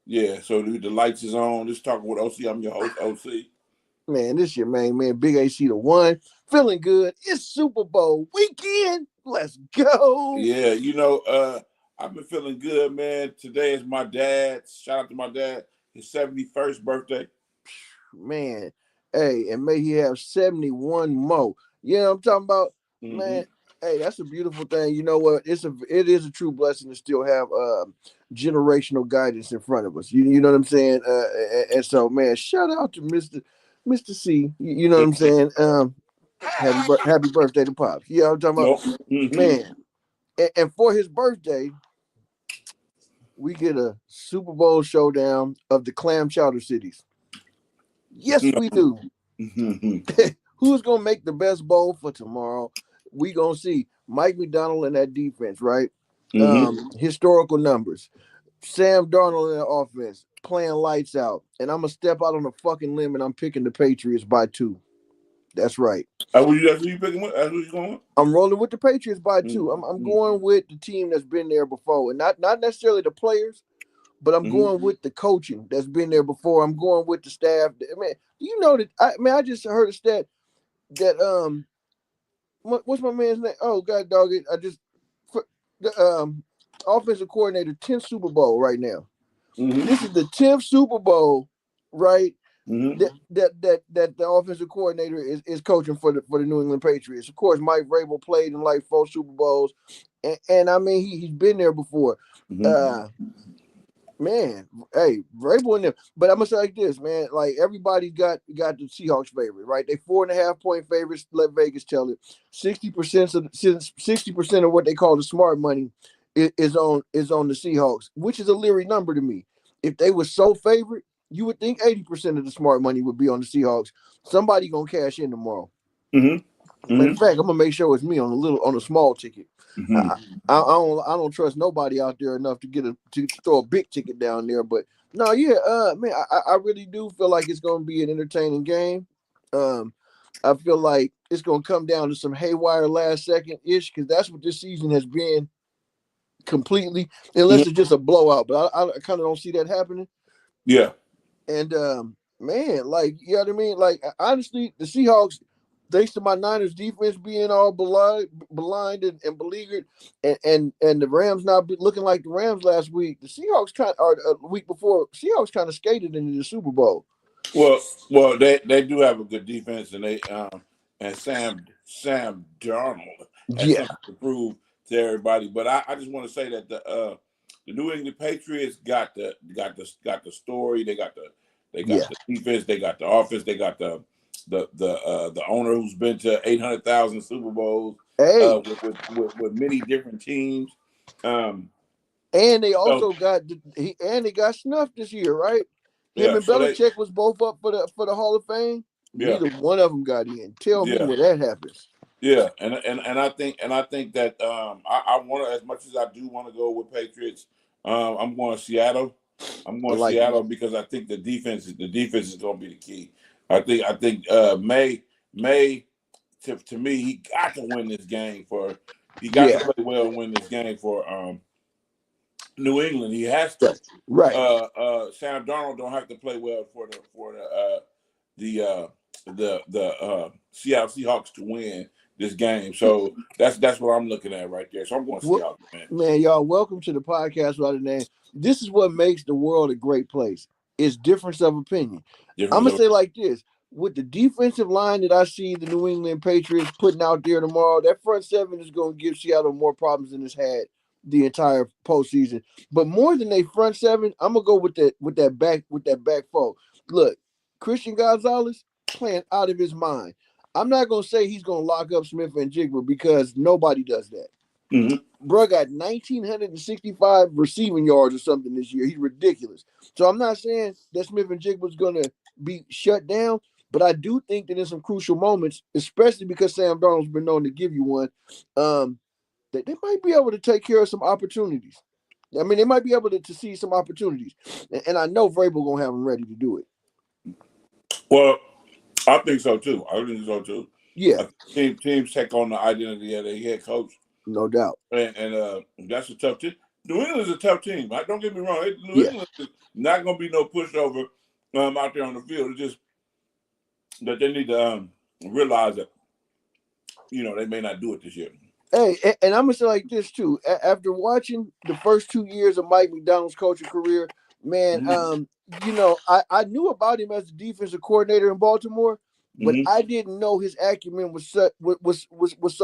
Yeah, so the lights is on. Just talking with OC. I'm your host, OC. Man, this your main man, Big AC the one. Feeling good. It's Super Bowl weekend. Let's go. Yeah, I've been feeling good, man. Today is my dad's. Shout out to my dad. His 71st birthday. Man, hey, and may he have 71 more. You know what I'm talking about? Mm-hmm. Man, hey, that's a beautiful thing. You know what? It is a true blessing to still have generational guidance in front of us. You know what I'm saying? And so, man, shout out to Mr. C. You know what I'm saying? Happy birthday to Pops. You know what I'm talking Nope. about? Mm-hmm. Man, and for his birthday, we get a Super Bowl showdown of the clam chowder cities. Yes, we do. Mm-hmm. Who's gonna make the best bowl for tomorrow? We gonna see Mike McDonald in that defense, right? Mm-hmm. Historical numbers. Sam Darnold in the offense, playing lights out. And I'm gonna step out on a fucking limb and I'm picking the Patriots by 2. That's right. That's who you picking with? That's who you going with? I'm rolling with the Patriots by 2. I'm Mm-hmm. going with the team that's been there before, and not necessarily the players, but I'm Mm-hmm. going with the coaching that's been there before. I'm going with the staff. Man, do you know that? I just heard a stat that what's my man's name? Oh God, dog it! The offensive coordinator 10th Super Bowl right now. Mm-hmm. This is the 10th Super Bowl, right? Mm-hmm. That the offensive coordinator is coaching for the New England Patriots. Of course, Mike Vrabel played in like 4 Super Bowls, and I mean he's been there before. Mm-hmm. Uh, Man, hey, Vrabel in there. But I'm gonna say like this, man. Like everybody got the Seahawks favorite, right? They 4.5 point favorites. Let Vegas tell it. 60% of what they call the smart money is on the Seahawks, which is a leery number to me. If they were so favored, you would think 80% of the smart money would be on the Seahawks. Somebody gonna cash in tomorrow. Mm-hmm. Matter of Mm-hmm. fact, I'm gonna make sure it's me on a small ticket. Mm-hmm. I, I don't trust nobody out there enough to to throw a big ticket down there. But no, yeah, man, I really do feel like it's gonna be an entertaining game. Um, I feel like it's gonna come down to some haywire last second ish because that's what this season has been completely, unless it's just a blowout. But I kind of don't see that happening. Yeah. And man, like you know what I mean. Like honestly, the Seahawks, thanks to my Niners defense being all blind and beleaguered, and the Rams not looking like the Rams last week. The Seahawks or a week before, Seahawks kind of skated into the Super Bowl. Well, they do have a good defense, and Sam Darnold has Yeah, something to prove to everybody. But I just want to say that the New England Patriots got the story. They got yeah. the defense. They got the offense. They got the owner who's been to 800,000 Super Bowls Hey, with many different teams. Um, and they so also they got snuffed this year, right? Him yeah, and so they Belichick was both up for the Hall of Fame. yeah. Neither one of them got in. Tell me Yeah, where that happens. yeah, and I think that I want to, as much as I do want to go with Patriots. I'm going Seattle. I'm I going like it. Seattle because I think the defense is going to be the key. I think May to me he got to win this game for he got to Yeah, play well and win this game for New England. He has to. right. Right. Sam Darnold don't have to play well for the Seattle Seahawks to win this game. So that's what I'm looking at right there. So I'm going Well, Seattle, man. man, y'all, welcome to the podcast by the name. This is what makes the world a great place. It's difference of opinion. I'm Difference gonna of say like this: with the defensive line that I see the New England Patriots putting out there tomorrow, that front seven is gonna give Seattle more problems than it's had the entire postseason. But more than a front seven, I'm gonna go with that back four. Look, Christian Gonzalez playing out of his mind. I'm not gonna say he's gonna lock up Smith and Jigba because nobody does that. hmm Bro got 1,965 receiving yards or something this year. He's ridiculous. So I'm not saying that Smith and Jigba's going to be shut down, but I do think that in some crucial moments, especially because Sam Darnold's been known to give you one, that they might be able to take care of some opportunities. I mean, they might be able to see some opportunities. And I know Vrabel going to have them ready to do it. Well, I think so too. I think so too. Yeah, Teams take on the identity of their head coach, no doubt. and that's a tough thing. New England's a tough team. Don't get me wrong. New Yeah. England is not going to be no pushover out there on the field. It's just that they need to realize that, they may not do it this year. Hey, and I'm gonna say like this too. After watching the first 2 years of Mike McDonald's coaching career, man, I knew about him as the defensive coordinator in Baltimore, but Mm-hmm. I didn't know his acumen was so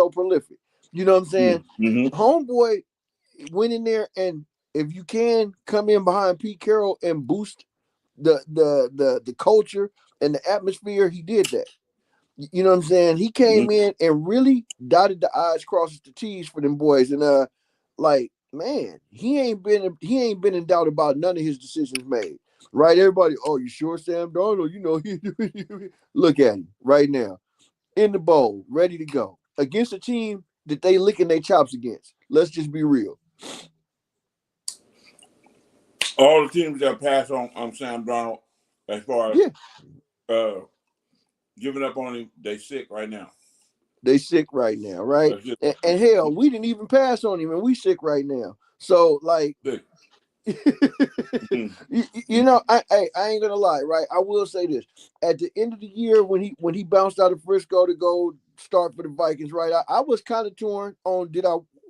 prolific. You know what I'm saying? Mm-hmm. Homeboy went in there, and if you can come in behind Pete Carroll and boost the culture and the atmosphere, he did that. You know what I'm saying? He came in and really dotted the I's, crosses the T's for them boys. And like, man, he ain't been in doubt about none of his decisions made. Right? Everybody, oh, you sure Sam Darnold? Look at him right now. In the bowl, ready to go. Against a team that they licking their chops against. Let's just be real. All the teams that pass on Sam Darnold, as far as giving up on him, they sick right now. They sick right now, right? And hell, we didn't even pass on him, and we sick right now. So, like, I ain't gonna lie, right? I will say this: at the end of the year, when he bounced out of Frisco to go start for the Vikings, right? I was kind of torn on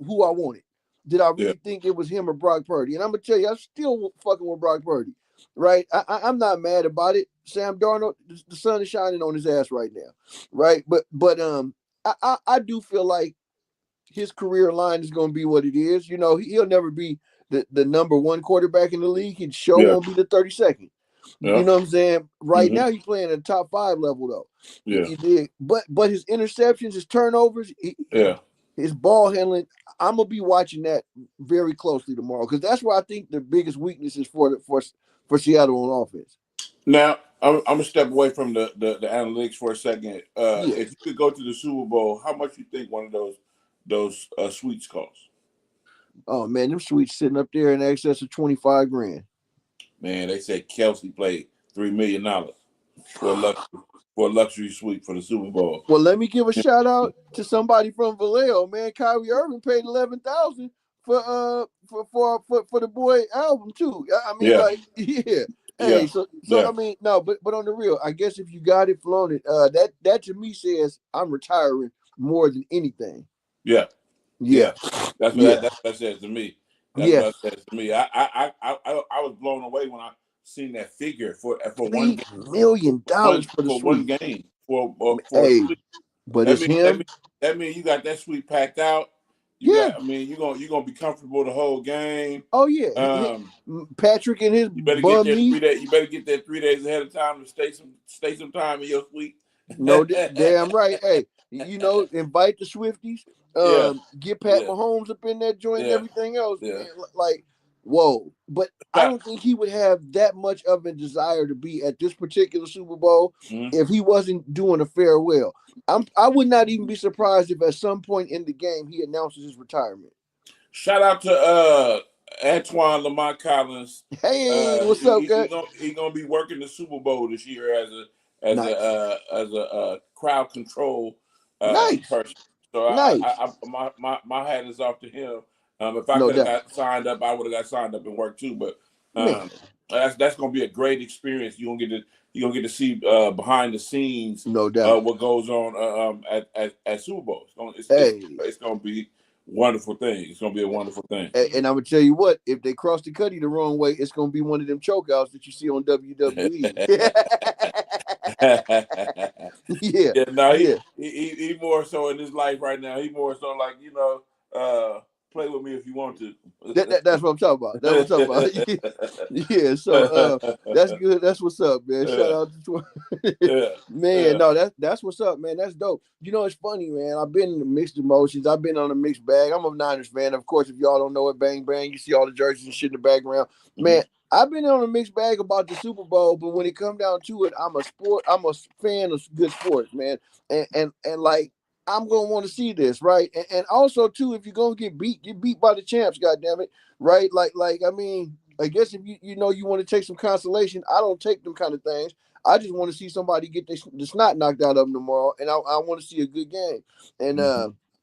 who I wanted. Did I really think it was him or Brock Purdy? And I'm gonna tell you, I'm still fucking with Brock Purdy, right? I'm not mad about it. Sam Darnold, the sun is shining on his ass right now, right? But I do feel like his career line is going to be what it is. He'll never be the number one quarterback in the league. He won't be the 32nd. You know what I'm saying? Right now, he's playing at the top 5 level, though. Yeah. He did. But his interceptions, his turnovers, his ball handling, I'm going to be watching that very closely tomorrow because that's where I think the biggest weakness is for Seattle on offense. Now, I'm gonna step away from the analytics for a second. If you could go to the Super Bowl, how much you think one of those suites cost? Oh man, them suites sitting up there in excess of $25,000. Man, they said Kelsey played $3 million for a luxury suite for the Super Bowl. Well, let me give a shout out to somebody from Vallejo, man. Kyrie Irving paid $11,000 for the boy album too. I mean, Hey, so I mean, no, but on the real, I guess if you got it, flown it, that to me says I'm retiring more than anything. Yeah. That's what that says to me. That's what that says to me. I was blown away when I seen that figure for $3 million for one game for but it's him. That means you got that suite packed out. You're gonna be comfortable the whole game. Oh yeah. Patrick and his you better bum get knee. You better get there 3 days ahead of time to stay some time in your suite. No, damn right. Hey, invite the Swifties. Get Pat Mahomes up in that joint and everything else. Man, like, whoa. But I don't think he would have that much of a desire to be at this particular Super Bowl if he wasn't doing a farewell. I would not even be surprised if at some point in the game he announces his retirement. Shout out to Antoine Lamont Collins. Hey, what's up, guys? He's gonna be working the Super Bowl this year as a crowd control person. So my hat is off to him. If I could have got signed up, I would have got signed up and worked too. But that's gonna be a great experience. You're gonna get to see behind the scenes, no doubt, what goes on at Super Bowl. It's gonna be wonderful thing. It's gonna be a wonderful thing. And I'm gonna tell you what, if they cross the cutty the wrong way, it's gonna be one of them chokeouts that you see on WWE. He more so in his life right now. He more so like, play with me if you want to. That's what I'm talking about. That's what I'm talking about. So that's good. That's what's up, man. Shout out to man. No, that's what's up, man. That's dope. It's funny, man. I've been in the mixed emotions. I've been on a mixed bag. I'm a Niners fan. Of course, if y'all don't know it, bang bang, you see all the jerseys and shit in the background. Man, I've been on a mixed bag about the Super Bowl, but when it comes down to it, I'm a fan of good sports, man. And like, I'm gonna want to see this, right? And also too, if you're gonna get beat by the champs, goddammit, right? Like I mean, I guess if you want to take some consolation, I don't take them kind of things. I just want to see somebody get the snot knocked out of them tomorrow, and I want to see a good game. And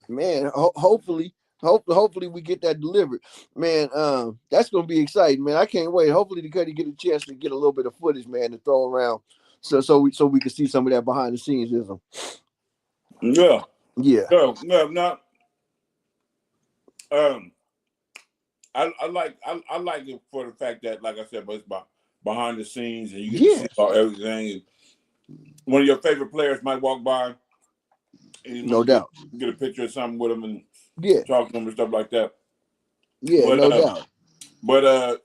man, hopefully Hopefully we get that delivered, man. That's gonna be exciting, man. I can't wait. Hopefully the Cuddy get a chance to get a little bit of footage, man, to throw around, so we can see some of that behind the scenes. Yeah. Yeah. No, not. I like it for the fact that, like I said, but it's behind the scenes and you get to see about everything. And one of your favorite players might walk by, and, no doubt, get a picture of something with him and talk to him and stuff like that. Yeah, but, no doubt. But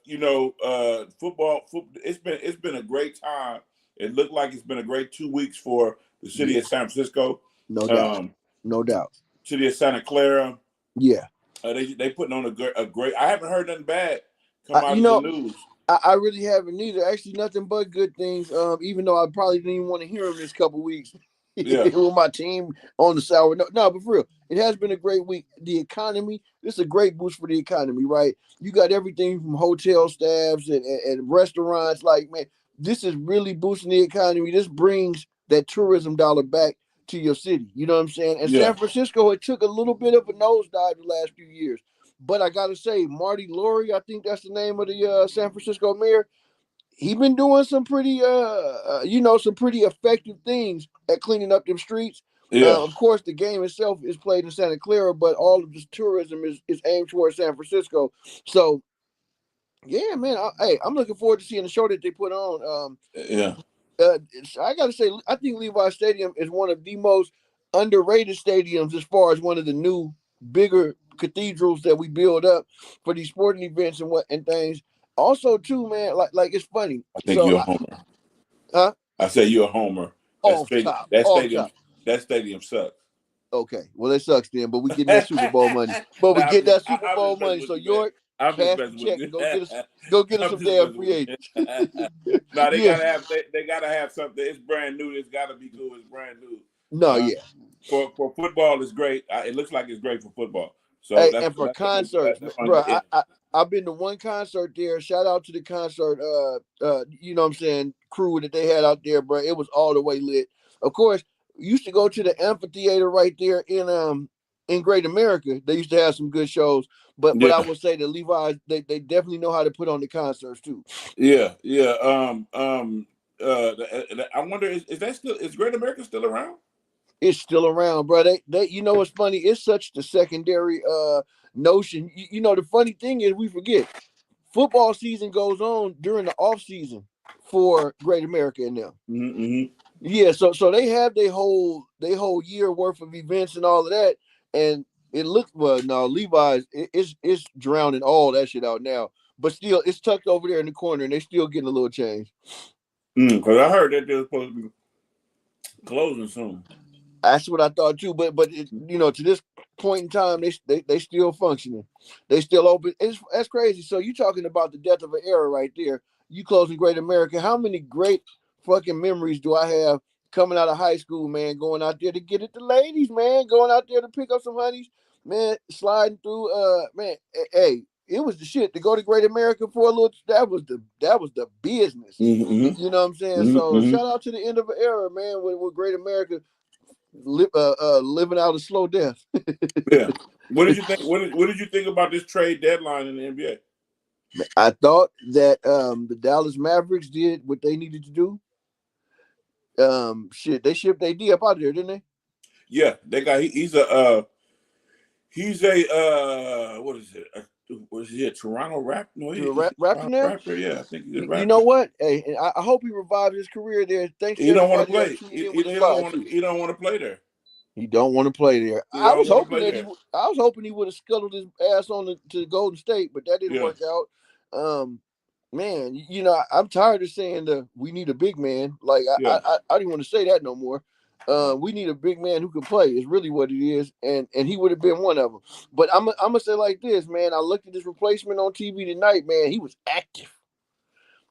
football. It's been a great time. It looked like it's been a great 2 weeks for the city of San Francisco. No doubt. No doubt. City of Santa Clara. Yeah. They putting on a great. I haven't heard nothing bad come out of the news. I really haven't either. Actually, nothing but good things. Even though I probably didn't even want to hear them this couple weeks. With my team on the sour. No, but for real, it has been a great week. The economy, this is a great boost for the economy, right? You got everything from hotel staffs and restaurants. Like, man, this is really boosting the economy. This brings that tourism dollar back to your city. You know what I'm saying? And San Francisco, it took a little bit of a nosedive the last few years. But I got to say, Marty Laurie, I think that's the name of the San Francisco mayor. He been doing some pretty, some pretty effective things at cleaning up them streets. Of course, the game itself is played in Santa Clara, but all of this tourism is aimed towards San Francisco. So, yeah, man, I'm looking forward to seeing the show that they put on. I got to say, I think Levi Stadium is one of the most underrated stadiums as far as one of the new, bigger cathedrals that we build up for these sporting events and things. Also, too, man, like it's funny. I think you're a homer. Huh? I say you're a homer. That stadium sucks. Okay, well it sucks then, but we getting that Super Bowl money. So York, cash check, go get us some damn free agents. No, they gotta have something. It's brand new. It's gotta be cool. It's brand new. No, For football, it's great. It looks like it's great for football. So and for concerts, bro, I've been to one concert there. Shout out to the concert, you know what I'm saying, crew that they had out there, bro. It was all the way lit. Of course, used to go to the amphitheater right there in Great America. They used to have some good shows, but I will say that Levi's they definitely know how to put on the concerts too. Yeah. I wonder is Great America still around? It's still around, bro. They you know what's funny? It's such the secondary notion. You know, the funny thing is we forget football season goes on during the off season for Great America and them. Mm-hmm. Yeah, so they have their whole year worth of events and all of that, and it looks Levi's it's drowning all that shit out now, but still it's tucked over there in the corner, and they still getting a little change. Because I heard that they're supposed to be closing soon. That's what I thought too, but to this point in time, they still functioning, they still open. That's crazy. So you talking about the death of an era right there? You closing Great America? How many great fucking memories do I have coming out of high school, man? Going out there to get at the ladies, man. Going out there to pick up some honeys, man. Sliding through, man. Hey, it was the shit to go to Great America for a little. That was the business. Mm-hmm. You know what I'm saying? Mm-hmm. So shout out to the end of an era, man. With Great America. Living out a slow death. Yeah. What did you think? What did you think about this trade deadline in the NBA? I thought that the Dallas Mavericks did what they needed to do. They shipped AD up out of there, didn't they? Yeah, they got. He's a what is it? Was he a Toronto Raptor? No, he's a Raptor now. Raptor, yeah, I think he's a Raptor. You know what? Hey, I hope he revives his career there. Thanks. He don't want to play. He don't want to play there. He don't want to play there. I was hoping he would have scuttled his ass to Golden State, but that didn't work out. Man, I'm tired of saying we need a big man. Like I didn't want to say that no more. We need a big man who can play is really what it is, and he would have been one of them. But I'm gonna say like this, man. I looked at this replacement on TV tonight, man. He was active.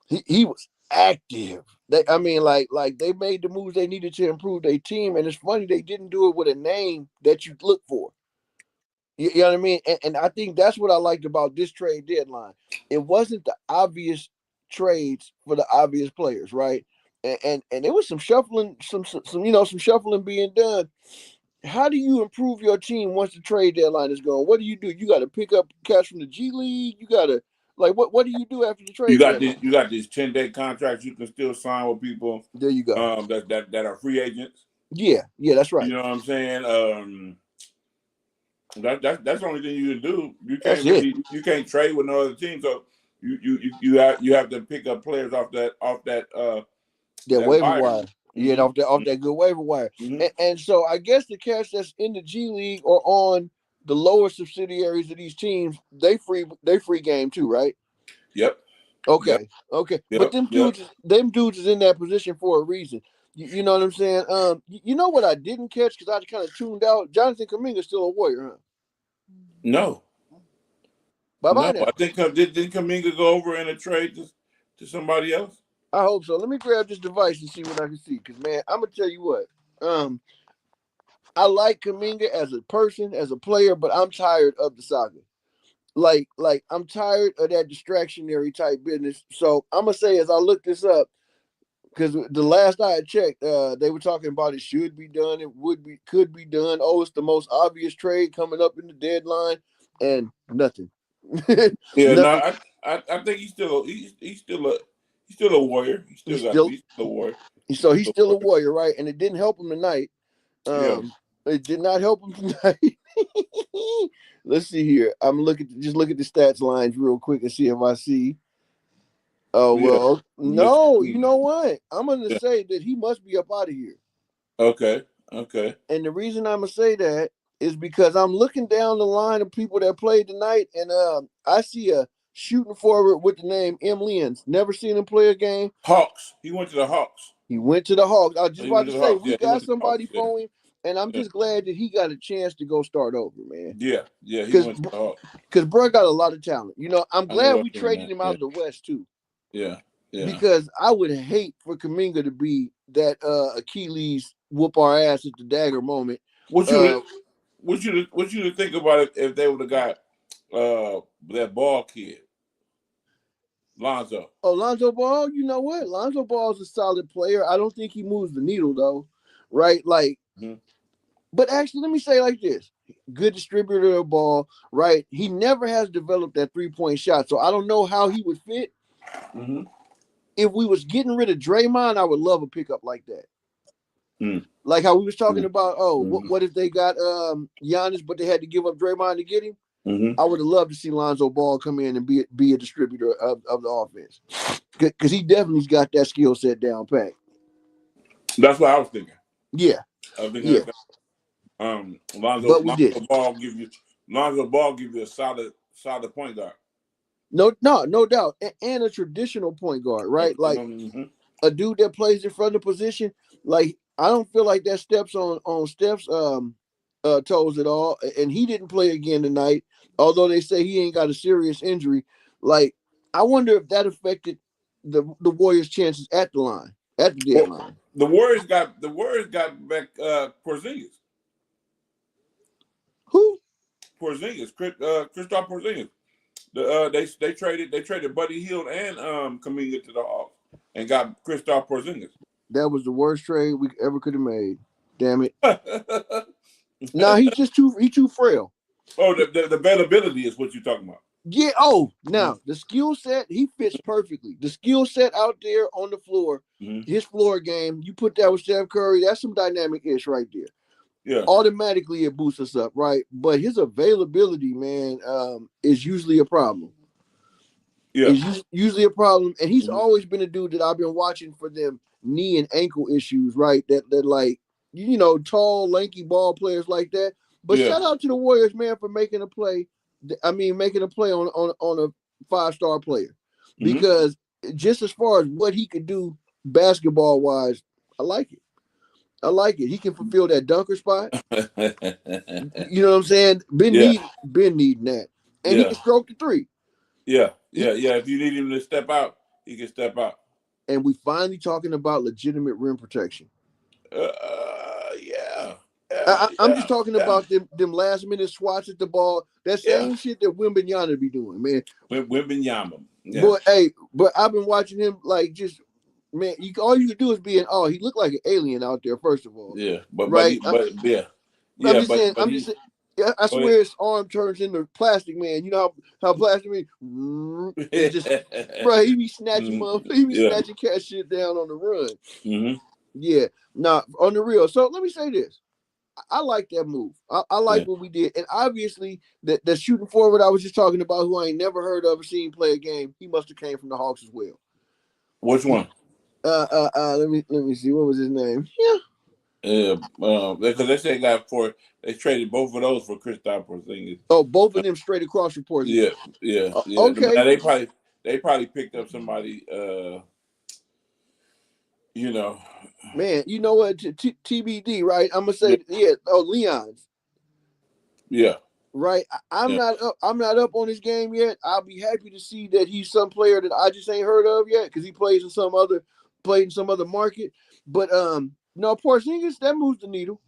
He was active. They made the moves they needed to improve their team, and it's funny they didn't do it with a name that you look for. You know what I mean? And I think that's what I liked about this trade deadline. It wasn't the obvious trades for the obvious players, right? And there was some shuffling, some shuffling being done. how do you improve your team once the trade deadline is gone? What do? You got to pick up cash from the G League. You got to what do you do after the trade deadline? You got these 10-day contracts you can still sign with people. There you go. That are free agents. Yeah, that's right. You know what I'm saying? That's the only thing you can do. You can't trade with no other team, so you have to pick up players off that waiver wire. Yeah, off that good waiver wire. Mm-hmm. And so I guess the cats that's in the G League or on the lower subsidiaries of these teams, they free game too, right? Yep. Okay. Okay. Yep. But them dudes is in that position for a reason. You know what I'm saying? You know what I didn't catch because I kind of tuned out. Jonathan Kuminga's still a Warrior, huh? No. Bye-bye now. I think didn't Kuminga go over in a trade to somebody else? I hope so. Let me grab this device and see what I can see. Because, man, I'm going to tell you what. I like Kuminga as a person, as a player, but I'm tired of the saga. Like I'm tired of that distractionary type business. So I'm going to say, as I look this up, because the last I had checked, they were talking about it should be done, could be done. Oh, it's the most obvious trade coming up in the deadline, and nothing. Nothing. No, I think he's still a Warrior. He's still a Warrior. So he's still a Warrior, right? And it didn't help him tonight. It did not help him tonight. Let's see here. Look at the stats lines real quick and see if I see. Oh, well, no, you know what? I'm going to say that he must be up out of here. Okay. And the reason I'm going to say that is because I'm looking down the line of people that played tonight, and I see a shooting forward with the name M. Lyons. Never seen him play a game. Hawks. He went to the Hawks. I was just about to say, we got somebody for him, and I'm just glad that he got a chance to go start over, man. Yeah, he went to the Hawks. Because bro got a lot of talent. You know, I'm glad we traded him out of the West, too. Yeah. Because I would hate for Kuminga to be that Achilles whoop our ass at the dagger moment. What you think about it if they would have got that Ball kid, Lonzo? Oh, Lonzo Ball, you know what? Lonzo Ball's a solid player. I don't think he moves the needle though, right? Like, but actually, let me say it like this: good distributor of the ball, right? He never has developed that 3-point shot, so I don't know how he would fit. Mm-hmm. If we was getting rid of Draymond, I would love a pickup like that. Like how we was talking about, what if they got Giannis, but they had to give up Draymond to get him? I would have loved to see Lonzo Ball come in and be a distributor of the offense. Because he definitely's got that skill set down pat. That's what I was thinking. Yeah. Lonzo Ball give you a solid point guard. No doubt. And a traditional point guard, right? Like a dude that plays in front of the position. Like, I don't feel like that steps on Steph's toes at all. And he didn't play again tonight, although they say he ain't got a serious injury. Like, I wonder if that affected the Warriors' chances at the deadline. The Warriors got back Porzingis. Who? Porzingis, Kristaps Porzingis. They traded Buddy Hield and Kuminga to the Hawks and got Kristaps Porzingis. That was the worst trade we ever could have made. Damn it! He's just too frail. Oh, the availability is what you're talking about. Yeah. Oh, now the skill set, he fits perfectly. The skill set out there on the floor, his floor game. You put that with Steph Curry, that's some dynamic ish right there. Yeah. Automatically it boosts us up, right? But his availability, man, is usually a problem. Yeah. It's usually a problem. And he's always been a dude that I've been watching for them knee and ankle issues, right? That like, tall, lanky ball players like that. But shout out to the Warriors, man, for making a play. Making a play on a 5-star player. Because just as far as what he could do basketball wise, I like it. He can fulfill that dunker spot. You know what I'm saying? Been needing that. And he can stroke the three. Yeah. If you need him to step out, he can step out. And we finally talking about legitimate rim protection. I'm just talking about them last minute swats at the ball. That same shit that Wembanyama be doing, man. Wembanyama. Yeah. But I've been watching him like just. Man, all you can do is he looked like an alien out there. First of all, yeah, but right, Yeah, I'm just saying. I swear his arm turns into Plastic Man. You know how Plastic Man it just, bro. He be snatching snatching cat shit down on the run. Mm-hmm. Yeah, nah, on the real. So let me say this. I like that move. I like what we did. And obviously, the shooting forward I was just talking about, who I ain't never heard of or seen play a game, he must have came from the Hawks as well. Which one? Let me see. What was his name? Because they say they traded both of those for Kristaps Porzingis. Oh, both of them straight across from Porzingis. Yeah. Okay. Now, they probably picked up somebody. Man, you know what? TBD, right? I'm gonna say Leon's. Yeah. Right. I'm not up on his game yet. I'll be happy to see that he's some player that I just ain't heard of yet because he plays in some other market. But no, Porzingis, that moves the needle.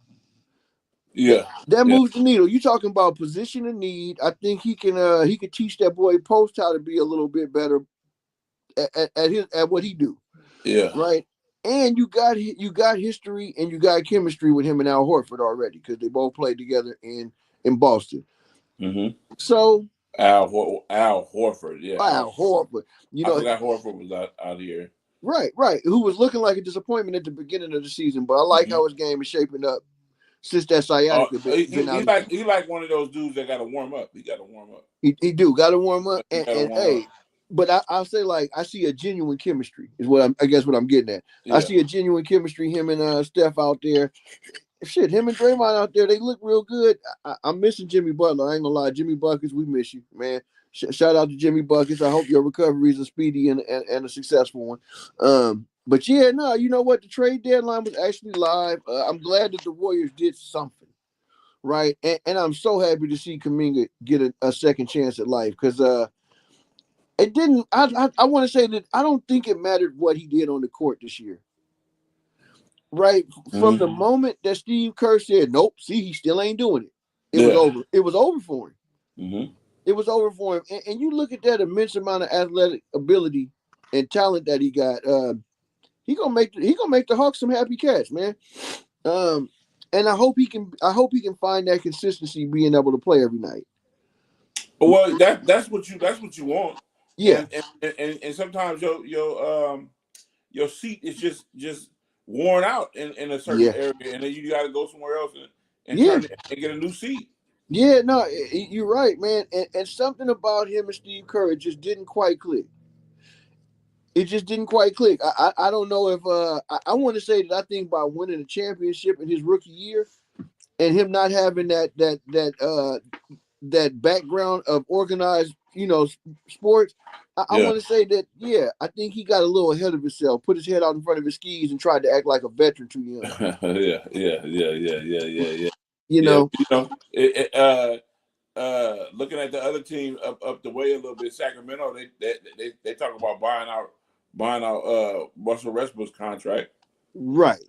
Yeah. That moves the needle. You talking about position of need. I think he could teach that boy Post how to be a little bit better at what he do. Yeah. Right. And you got history and you got chemistry with him and Al Horford already because they both played together in Boston. Mm-hmm. So Al Horford, yeah. Al Horford. I forgot Horford was out here. Right. Who was looking like a disappointment at the beginning of the season, but I like how his game is shaping up since that sciatica been out. He like one of those dudes that got to warm up. He got to warm up. He got to warm up, and hey. But I'll say, like, I see a genuine chemistry is what I guess what I'm getting at. Yeah. I see a genuine chemistry. Him and Steph out there. Shit, him and Draymond out there, they look real good. I'm missing Jimmy Butler. I ain't gonna lie, Jimmy Buckets, we miss you, man. Shout out to Jimmy Buckets. I hope your recovery is a speedy and a successful one. But yeah, no, you know what? The trade deadline was actually live. I'm glad that the Warriors did something, right? And I'm so happy to see Kuminga get a second chance at life because it didn't. I want to say that I don't think it mattered what he did on the court this year. Right from the moment that Steve Kerr said, "Nope," see, he still ain't doing it. It was over. It was over for him. Mm-hmm. It was over for him. And you look at that immense amount of athletic ability and talent that he got. He gonna make the Hawks some happy cats, man. And I hope he can find that consistency, being able to play every night. Well, that's what you want. Yeah. And sometimes your seat is just worn out in a certain area, and then you got to go somewhere else and turn it and get a new seat. Yeah, no, you're right, man. And something about him and Steve Kerr just didn't quite click. It just didn't quite click. I don't know if I want to say that I think by winning a championship in his rookie year and him not having that background of organized, sports, I want to say that, I think he got a little ahead of himself, put his head out in front of his skis and tried to act like a veteran too young. Yeah. Looking at the other team up the way a little bit, Sacramento, they talk about buying out Russell Westbrook's contract. Right.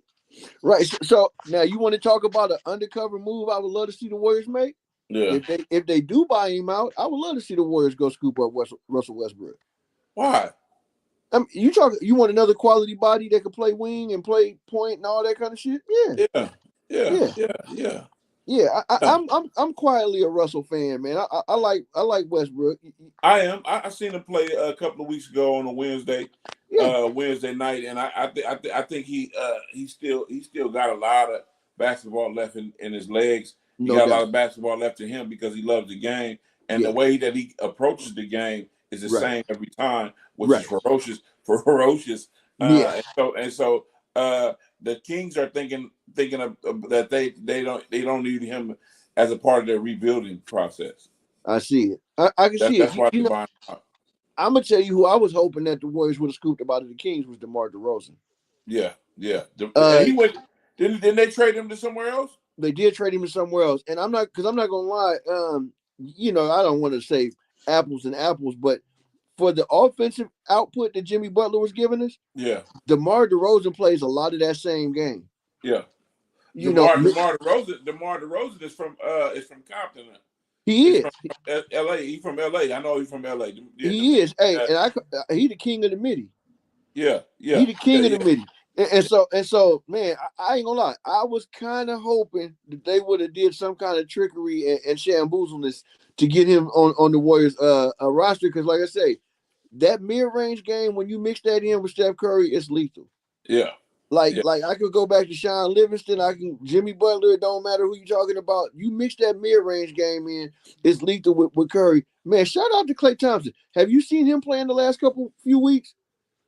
So now you want to talk about an undercover move I would love to see the Warriors make? Yeah. If they do buy him out, I would love to see the Warriors go scoop up Russell Westbrook. Why? You want another quality body that can play wing and play point and all that kind of shit? Yeah. I'm quietly a Russell fan, man. I like Westbrook. I am. I seen him play a couple of weeks ago on a Wednesday night, and I think he still got a lot of basketball left in his legs. He got a lot of basketball left in him because he loves the game, and the way that he approaches the game is the same every time, which is ferocious. And so the Kings are thinking of that they don't need him as a part of their rebuilding process. I see it. I can see it. That's why they're buying out. I'm gonna tell you who I was hoping that the Warriors would have scooped about the Kings was DeMar DeRozan. Yeah. He went. Didn't they trade him to somewhere else? They did trade him to somewhere else, and I'm not gonna lie. I don't want to say apples and apples, but for the offensive output that Jimmy Butler was giving us, DeMar DeRozan plays a lot of that same game. Yeah, DeMar DeRozan is from Compton. He is from L.A. He's from L.A. I know he's from L.A. He is. Hey, and he the king of the midi. Yeah. He the king of the midi. And so, man, I ain't gonna lie. I was kind of hoping that they would have did some kind of trickery and shamboozleness to get him on the Warriors roster. Because, like I say, that mid-range game, when you mix that in with Steph Curry, it's lethal. Yeah. Like I could go back to Sean Livingston. I can Jimmy Butler. It don't matter who you're talking about. You mix that mid-range game in, it's lethal with Curry. Man, shout out to Klay Thompson. Have you seen him play in the last few weeks?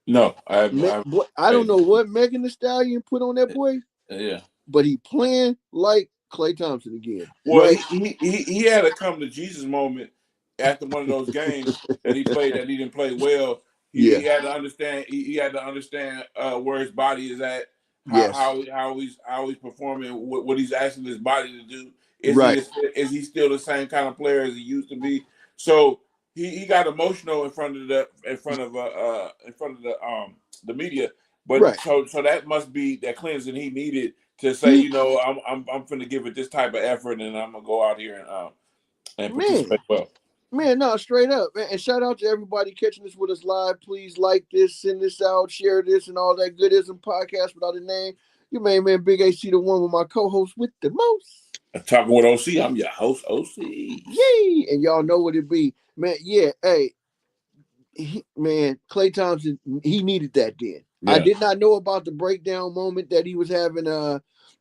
No, I haven't. Boy, I don't know what Megan Thee Stallion put on that boy. Yeah, but he playing like Klay Thompson again. Well, right? he had a come to Jesus moment after one of those games that he played that he didn't play well. He had to understand. He had to understand where his body is at, how he's performing, what he's asking his body to do. Is he still the same kind of player as he used to be? So he got emotional in front of the media. But so that must be that cleansing he needed to say, I'm finna give it this type of effort, and I'm gonna go out here and participate well. Man, no, straight up. And shout out to everybody catching this with us live. Please like this, send this out, share this, and all that goodism podcast without a name. Your main man, Big AC, the one with my co-host with the most. Talking with OC, I'm your host, OC. Yay! And y'all know what it be. Man, hey, Klay Thompson, he needed that then. Yeah. I did not know about the breakdown moment that he was having.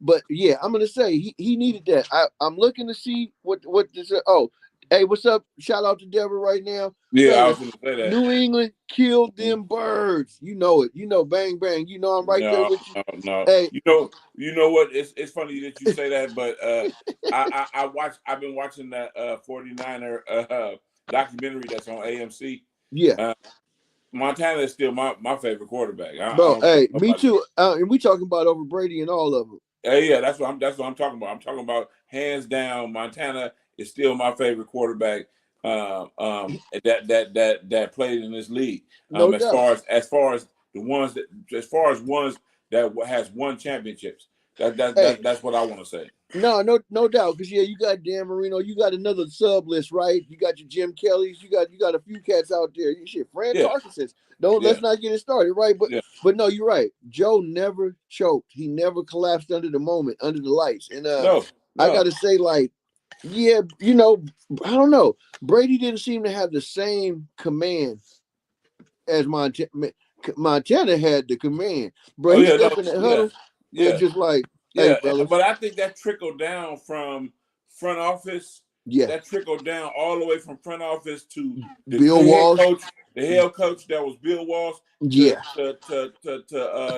But yeah, I'm gonna say he needed that. I'm looking to see what this. Oh, hey, what's up? Shout out to Deborah right now. Yeah, man, I was gonna say that. New England killed them birds. You know it. You know, bang bang. You know I'm right there with you. No. Hey, you know what? It's funny that you say that, but I've been watching that 49er documentary that's on AMC. Yeah. Montana is still my favorite quarterback. Bro, hey, me too. And we talking about over Brady and all of them. Yeah, that's what I'm talking about. I'm talking about hands down. Montana is still my favorite quarterback. That played in this league. As far as ones that has won championships. That's what I want to say. No doubt. Because you got Dan Marino, you got another sub list, right? You got your Jim Kellys, you got a few cats out there. You shit, Fran Tarkenson. Let's not get it started, right? But no, you're right. Joe never choked. He never collapsed under the moment, under the lights. And I gotta say, like, I don't know. Brady didn't seem to have the same command as Montana. Montana had the command. Bro, he stepped in the huddle. Yeah, just like. Yeah, but I think that trickled down from front office. Yeah, that trickled down all the way from front office to the Bill Walsh, the head coach that was Bill Walsh. To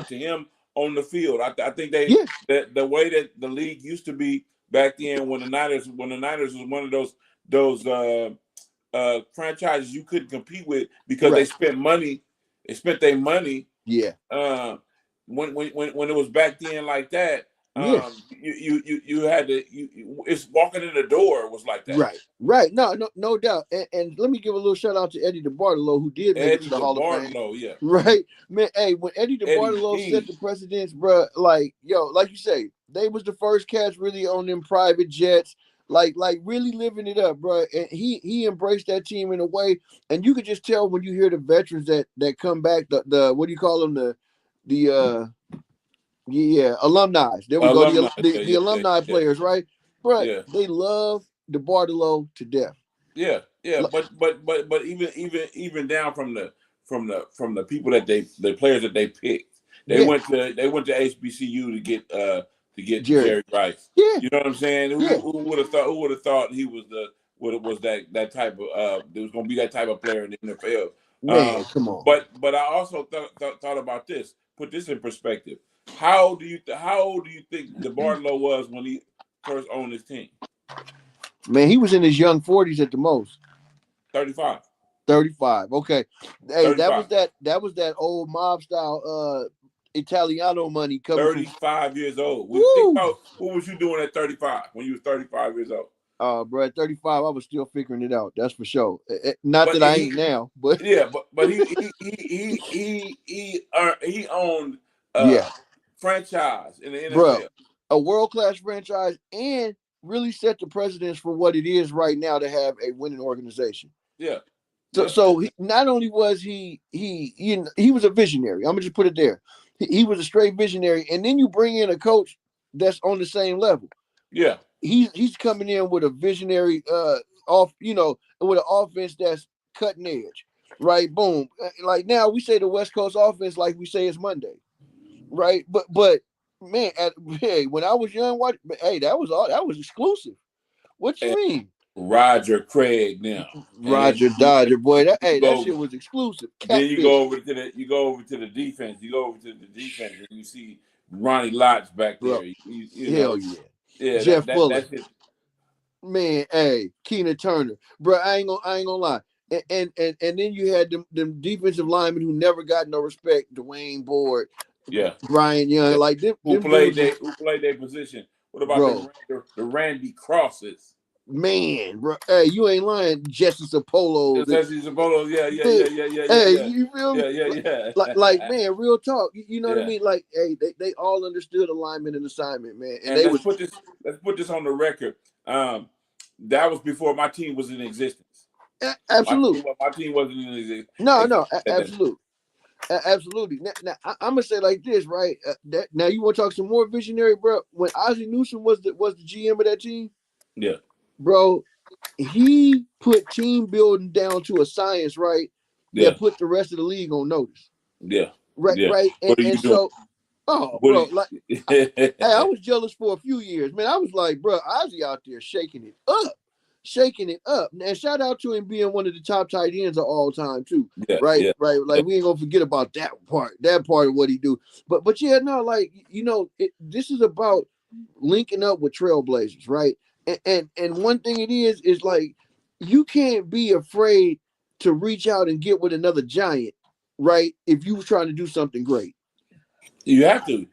him on the field. I think the way that the league used to be back then when the Niners was one of those franchises you couldn't compete with because they spent money. They spent their money. Yeah. When it was back then like that. You had to. It's walking in the door was like that. Right. No doubt. And let me give a little shout out to Eddie DeBartolo, who did make it to the Hall of Fame. Yeah. Right, man. Hey, when Eddie DeBartolo set the precedence, bro, like you say, they was the first cats really on them private jets, like really living it up, bro. And he embraced that team in a way, and you could just tell when you hear the veterans that come back. The what do you call them? Alumni. There we go. The alumni players, right? But they love DeBartolo to death. Yeah. But even down from the people that the players that they picked, they went to HBCU to get Jerry Rice. Yeah. You know what I'm saying? Who would have thought he was that type of there was going to be that type of player in the NFL? Man, come on. But I also thought about this. Put this in perspective. How old do you think DeBartolo was when he first owned his team? Man, he was in his young 40s at the most. 35. 35. Okay. Hey, 35. that was that old mob style Italiano money coming. 35 years old. Think about what was you doing at 35 when you were 35 years old? Bro, at 35, I was still figuring it out. That's for sure. Not that I ain't now, but but he owned franchise in the NFL. Bro, a world-class franchise and really set the precedence for what it is right now to have a winning organization. Yeah. So not only was he was a visionary. I'm gonna just put it there. He was a straight visionary, and then you bring in a coach that's on the same level. Yeah, he's coming in with a visionary, with an offense that's cutting edge, right? Boom. Like now we say the West Coast offense, like we say it's Monday, right? But man, when I was young, that was exclusive. What you mean? Roger Craig now. Roger Dodger, boy. That shit was exclusive. Then you go over to the defense. You go over to the defense and you see Ronnie Lott back there. Hell yeah. Yeah, Jeff Fuller. That's it. Man, Keena Turner. Bro, I ain't gonna lie. And then you had them defensive linemen who never got no respect. Dwayne Board, Brian Young, like them. Who played their position? What about the Randy Crosses? Man, bro, hey, you ain't lying. Jesse Sapolo. Jesse Sapolo, yeah. Hey, you feel me? Yeah. Like, man, real talk. You know what I mean? Like, hey, they all understood alignment and assignment, man. And let's put this on the record. That was before my team was in existence. Absolutely. My team wasn't in existence. No, absolutely. Absolutely. Now I'm gonna say like this, right? Now you want to talk some more visionary, bro? When Ozzie Newsome was the GM of that team, yeah, bro, he put team building down to a science, right? Yeah, that put the rest of the league on notice. Yeah, right, yeah. right. And so, bro, like I was jealous for a few years, man. I was like, bro, Ozzie out there shaking it up. And shout out to him being one of the top tight ends of all time too. Right. Like we ain't gonna forget about that part of what he do. But yeah, no, like this is about linking up with trailblazers, right? And one thing it is like you can't be afraid to reach out and get with another giant, right? If you were trying to do something great. You have to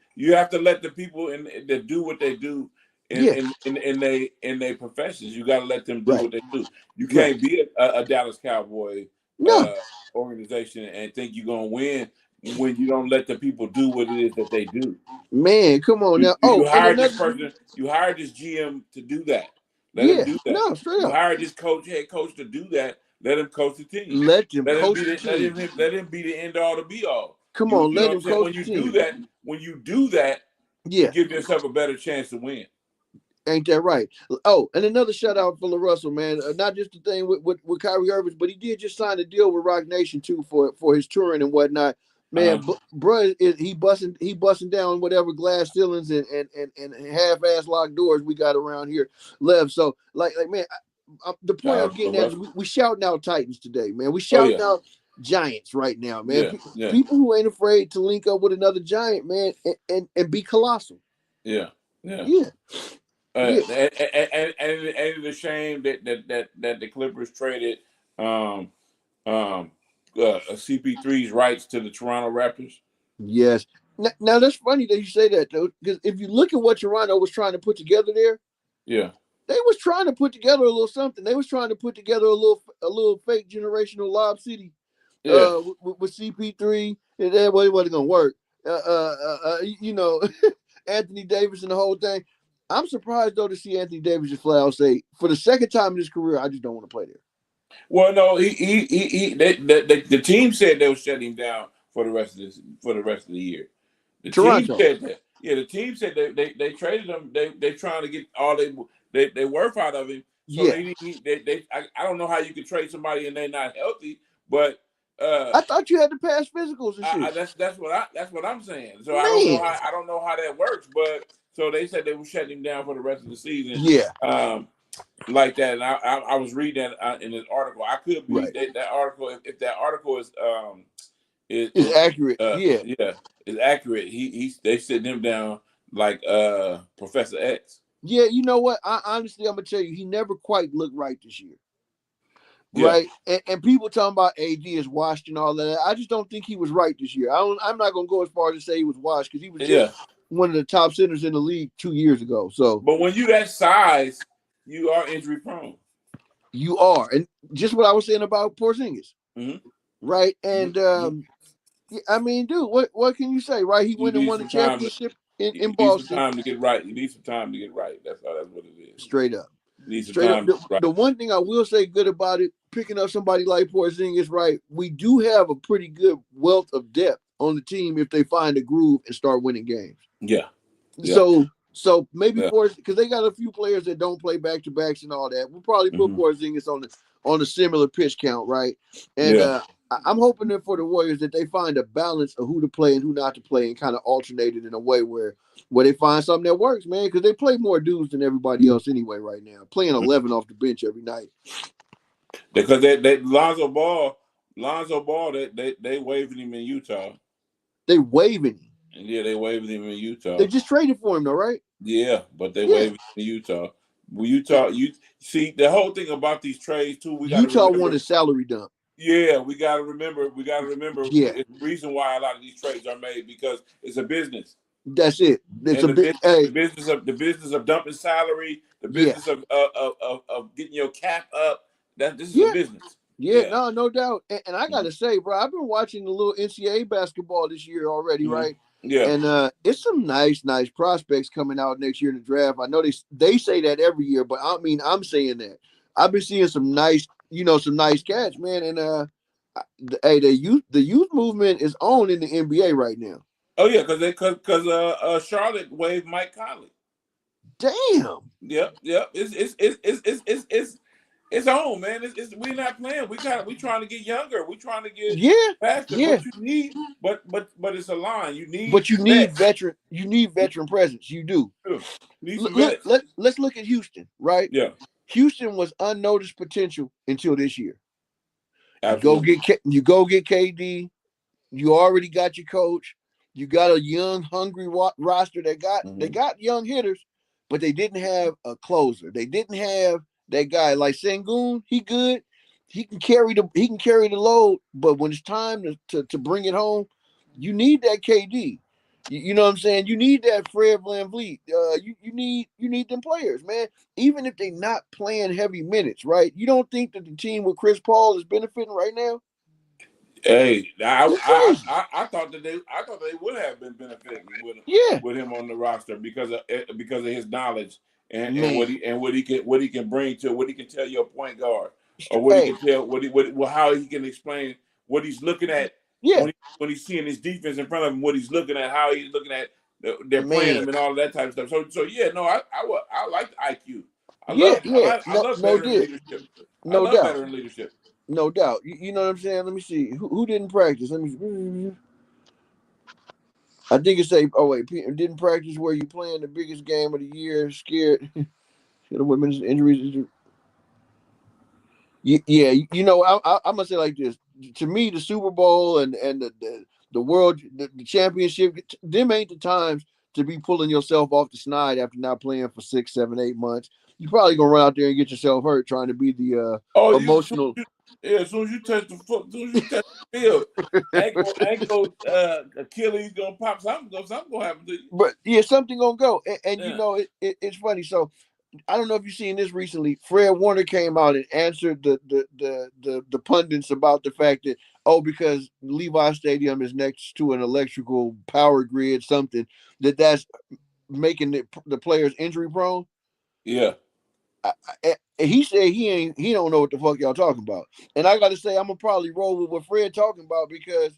let the people that do what they do in their professions. You got to let them do what they do. You can't be a Dallas Cowboy organization and think you're gonna win when you don't let the people do what it is that they do. Man, come on now. You hired this person. You hired this GM to do that. Let him do that. No, straight up. You hired this head coach to do that. Let him coach the team. Let him coach the team. Let him be the end all to be all. Come on, let him coach the team. When you do that, you give yourself a better chance to win. Ain't that right? Oh, and another shout out for LaRussell, man. Not just the thing with Kyrie Irving, but he did just sign a deal with Roc Nation too for his touring and whatnot. Man, bro, he busting down whatever glass ceilings and half-ass locked doors we got around here left. So like man, the point I'm getting at is we shouting out Titans today, man. We shouting out Giants right now, man. People who ain't afraid to link up with another giant, man, and be colossal. Yeah. And it's a shame that the Clippers traded CP3's rights to the Toronto Raptors. Yes. Now that's funny that you say that though, because if you look at what Toronto was trying to put together there, they was trying to put together a little something. They was trying to put together a little fake generational Lob City, with CP3, and that wasn't gonna work. Anthony Davis and the whole thing. I'm surprised though to see Anthony Davis just flat out say, for the second time in his career, I just don't want to play there. Well, no, the team said they would shut him down for the rest of the year. Toronto team said that. Yeah, the team said they traded him. They trying to get all they worth out of him. So I don't know how you could trade somebody and they're not healthy, but I thought you had to pass physicals and shit. That's what I'm saying. So I don't know how that works, but. So they said they were shutting him down for the rest of the season. Yeah. Like that. And I was reading that in this article. I could read that article if that article is accurate. It's accurate. They sitting him down like Professor X. Yeah, you know what? I'm gonna tell you, he never quite looked right this year. Right, and people talking about AD is washed and all that. I just don't think he was right this year. I'm not gonna go as far as to say he was washed because he was just one of the top centers in the league 2 years ago. So, but when you that size, you are injury prone. You are, and just what I was saying about Porzingis, right? And I mean, dude, what can you say, right? He went and won the championship in Boston. Time to get right. You need some time to get right. That's what it is. Straight up. The one thing I will say good about it, picking up somebody like Porzingis, right? We do have a pretty good wealth of depth on the team if they find a groove and start winning games. Yeah. So maybe because they got a few players that don't play back to backs and all that. We'll probably put Porzingis on a similar pitch count, right? And I'm hoping that for the Warriors that they find a balance of who to play and who not to play, and kind of alternate it in a way where they find something that works, man. Because they play more dudes than everybody else anyway right now, playing 11 off the bench every night. Because they Lonzo Ball, they waving him in Utah. They waving him. Yeah, they waving him in Utah. They just traded for him, though, right? Yeah, but they waving him in Utah. Well, you see the whole thing about these trades too. Utah won a salary dump. Yeah, we got to remember. Yeah, the reason why a lot of these trades are made because it's a business. That's it. It's the business of dumping salary, the business of getting your cap up. This is a business. Yeah, no doubt. And I gotta say, bro, I've been watching the little NCAA basketball this year already, right? Yeah. And it's some nice prospects coming out next year in the draft. I know they say that every year, but I mean, I'm saying that. I've been seeing some nice cats, man. And the youth movement is on in the NBA right now. Oh yeah, because Charlotte waived Mike Conley. Damn. Yep. It's on, man. We're not playing. We trying to get younger. We trying to get faster. Yeah. But you need, but it's a line. You need, but you need veteran. You need veteran presence. You do. Let's look at Houston, right? Yeah. Houston was unnoticed potential until this year. Absolutely. You go get KD. You already got your coach. You got a young, hungry roster that they got young hitters, but they didn't have a closer. They didn't have that guy like Sengun. He good. He can carry the load, but when it's time to bring it home, you need that KD. You know what I'm saying? You need that Fred VanVleet. You need them players, man. Even if they're not playing heavy minutes, right? You don't think that the team with Chris Paul is benefiting right now? Hey, I thought they would have been benefiting with him on the roster because of his knowledge and what he can bring to what he can tell your point guard or what he can tell how he can explain what he's looking at when he's seeing his defense in front of him, what he's looking at, how he's looking at they're playing him and all of that type of stuff. So I like the IQ. I love veteran leadership. Veteran leadership. No doubt. You know what I'm saying? Let me see. Who didn't practice? Let me. I think it's didn't practice where you playing the biggest game of the year, scared of women's injuries. Yeah, I'm gonna say like this. To me, the Super Bowl and the world, the championship, them ain't the times to be pulling yourself off the snide after not playing for 6, 7, 8 months. You're probably gonna run out there and get yourself hurt trying to be the emotional. As soon as you touch the foot, as soon as you touch the field, ankle, Achilles gonna pop. Something gonna happen to you. But something gonna go. And it's funny. So I don't know if you've seen this recently. Fred Warner came out and answered the pundits about the fact that because Levi Stadium is next to an electrical power grid, something that's making the players injury prone. Yeah. He said he don't know what the fuck y'all talking about. And I gotta say, I'm gonna probably roll with what Fred talking about because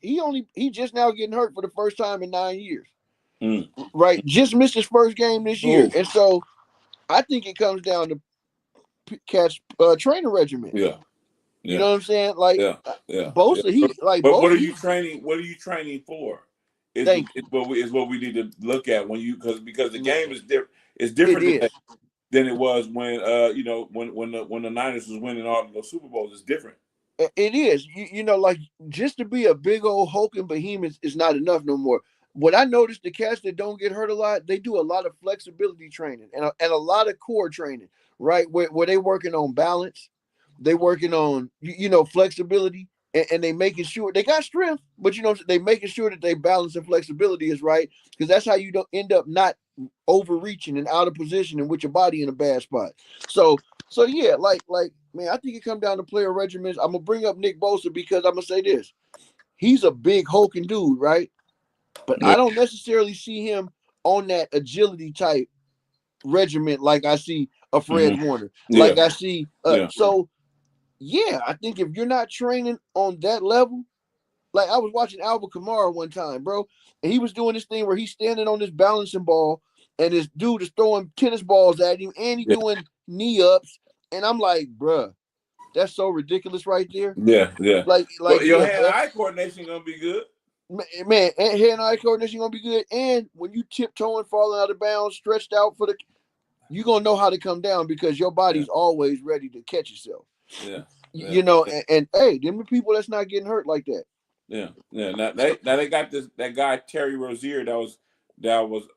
he just now getting hurt for the first time in 9 years. Right? Just missed his first game this year. And so I think it comes down to catch training regimen. Yeah. You know what I'm saying? Like Bosa, But Bosa, what are you training? What are you training for? Is what we need to look at because the game is different. It's different than it was when when the Niners was winning all of those Super Bowls. It's different. It is. Like just to be a big old hulking behemoth is not enough no more. What I noticed, the cats that don't get hurt a lot, they do a lot of flexibility training and a lot of core training, right? Where they working on balance, they working on flexibility, and they making sure they got strength, but they making sure that they balance and flexibility is right, because that's how you don't end up not overreaching and out of position and with your body in a bad spot. So yeah, like man, I think it come down to player regimens. I'm gonna bring up Nick Bosa because I'm gonna say this: he's a big hulking dude, right? But I don't necessarily see him on that agility type regiment like I see a Fred Warner, like I see. So, I think if you're not training on that level, Like I was watching Alvin Kamara one time, bro, and he was doing this thing where he's standing on this balancing ball, and this dude is throwing tennis balls at him, and he's doing knee ups, and I'm like, bruh, that's so ridiculous right there. Yeah, yeah. Like well, your hand-eye coordination gonna be good. Man, hand-eye coordination gonna be good, and when you tiptoeing, falling out of bounds, stretched out for the, you gonna know how to come down because your body's always ready to catch itself. Yeah. You know, and hey, them are people that's not getting hurt like that. Yeah, yeah. Now they got that guy Terry Rozier that was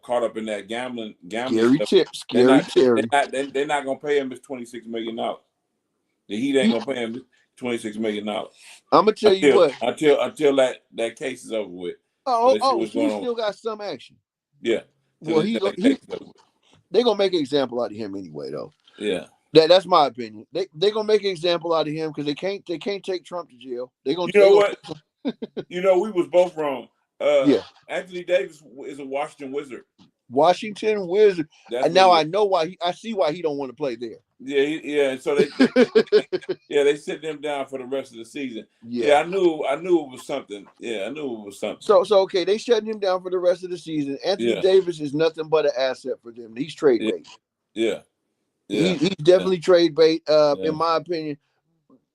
caught up in that gambling. Scary Terry. They're not gonna pay him his $26 million. The Heat ain't gonna pay him $26 million. I'm gonna tell you what. Until that case is over with. So he still got some action. Yeah. Well, they're gonna make an example out of him anyway, though. Yeah. That's my opinion. They're gonna make an example out of him because they can't take Trump to jail. They gonna. You know what? We was both wrong. Anthony Davis is a Washington Wizard. Washington Wizard. And now I know why. I see why he don't want to play there. Yeah. So they sit them down for the rest of the season. Yeah, I knew it was something. Yeah, I knew it was something. So okay, they shutting him down for the rest of the season. Anthony Davis is nothing but an asset for them. He's trade bait. Yeah. He's definitely trade bait. In my opinion,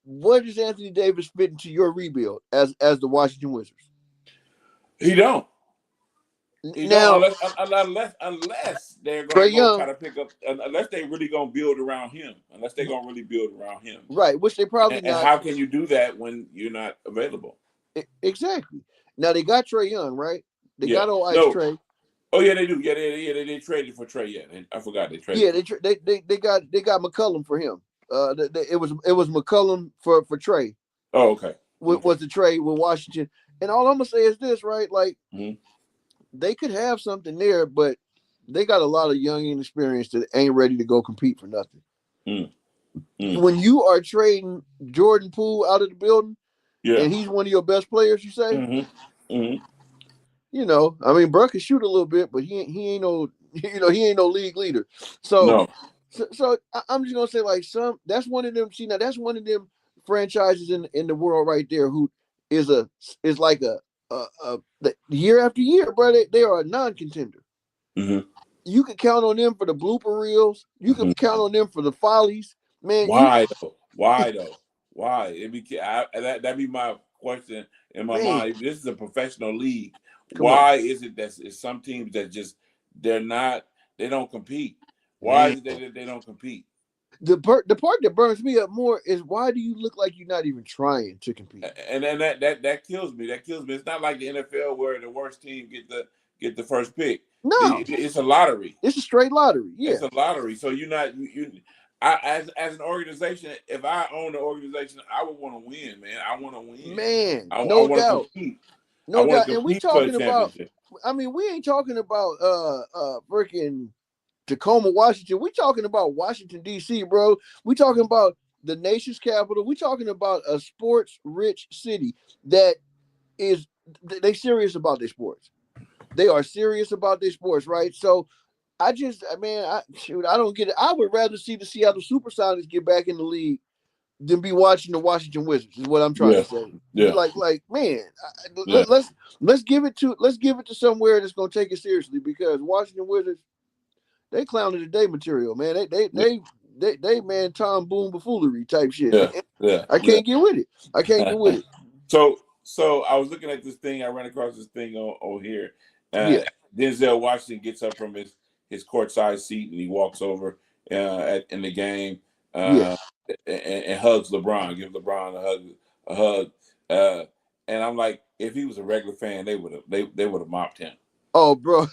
where does Anthony Davis fit into your rebuild as the Washington Wizards? He don't. Unless they're going to try to pick up, unless they really going to build around him, unless they're going to really build around him, right? Which they probably not. And how can you do that when you're not available? Exactly. Now they got Trae Young, right? They got old Ice Trae. Oh yeah, they do. Yeah, they traded for Trae. Yeah, I forgot they traded. Yeah, they got McCollum for him. It was McCollum for Trae. Oh, okay. Was the trade with Washington? And all I'm gonna say is this, right? Like they could have something there, but they got a lot of young inexperienced that ain't ready to go compete for nothing. When you are trading Jordan Poole out of the building, and he's one of your best players, you say. You know, I mean, Bruh can shoot a little bit, but he ain't no, he ain't no league leader. So I'm just gonna say like that's one of them. See, now that's one of them franchises in the world right there who is like a year after year, bro. They are a non-contender. You can count on them for the blooper reels. You can count on them for the follies, man. Why though? Why? That'd be my question in my mind. If this is a professional league, why is it that some teams that just they don't compete? Why is it that they don't compete? The part that burns me up more is why do you look like you're not even trying to compete? And then that kills me. That kills me. It's not like the NFL where the worst team get the first pick. No, it's a lottery. It's a straight lottery. Yeah, it's a lottery. So you're not as an organization. If I own the organization, I would want to win, man. I want to win, man. No doubt. No doubt. And we talking about. I mean, we ain't talking about freaking Tacoma, Washington. We talking about Washington D.C., bro. We talking about the nation's capital. We talking about a sports-rich city that is they serious about their sports. They are serious about their sports, right? So I don't get it. I would rather see the Seattle SuperSonics get back in the league than be watching the Washington Wizards. Is what I'm trying to say. Yeah. Like man, let's give it to somewhere that's gonna take it seriously because Washington Wizards, they clown of the day material, man. They man Tom Boone buffoonery type shit. I can't get with it. So I was looking at this thing. I ran across this thing on here. Denzel Washington gets up from his courtside seat and he walks over in the game and hugs LeBron, gives LeBron a hug. And I'm like, if he was a regular fan, they would have mopped him. Oh, bro.